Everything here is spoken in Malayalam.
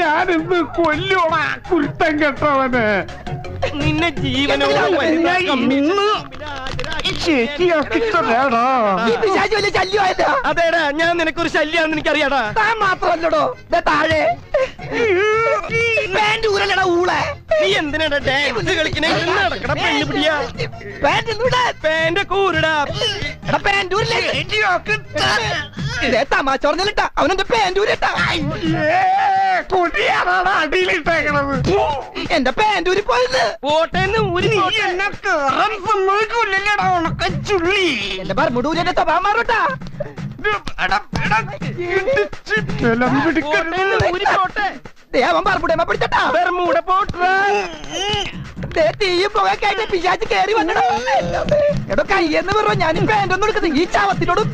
ഞാനിന്ന് കൊല്ലോടാ കുരുത്തം കെട്ടവന്. നിന്നെ ജീവനോട് അതേടാ, ഞാൻ നിനക്കൊരു ശല്യാന്ന് എനിക്കറിയാടാ. താൻ മാത്രമല്ലടോ താഴെ ഊളെ. നീ എന്തിനാടാ ഡാൻസ് കളിക്കണേ? നടക്കട പെണ്ണു പിടിയാ. പാന്റ് കൂരടാ. തമാശ പറഞ്ഞിട്ടാ അവനെന്റെ പാൻറ്റൂരിട്ടാ. കൊടിയാണാണ് അടിയിലിട്ടേക്കണത്. എന്റെ പാൻറ്റൂരി പോയത് പോട്ടേന്ന് ഊരി. എന്നെ കേറാൻ സമ്മതിക്കൂല്ലല്ലേടാ ഉണക്കച്ചുള്ളി. എന്റെ ബർമുടൂരി എന്റെ സ്വഭാവം മാറൂട്ടാ. അവൻ ബർമുടേമ പിടിച്ചട്ടാ. ബർമൂട പോട്ടാ. തീയും പുകയൊക്കെ ആയിട്ട് പിശാച് കേറി വന്നടാ. എടോ കയ്യെന്ന് പറ ഞാൻ പാൻറ്റൊന്നും എടുക്കുന്നത് ഈ ചാവത്തിനോടും.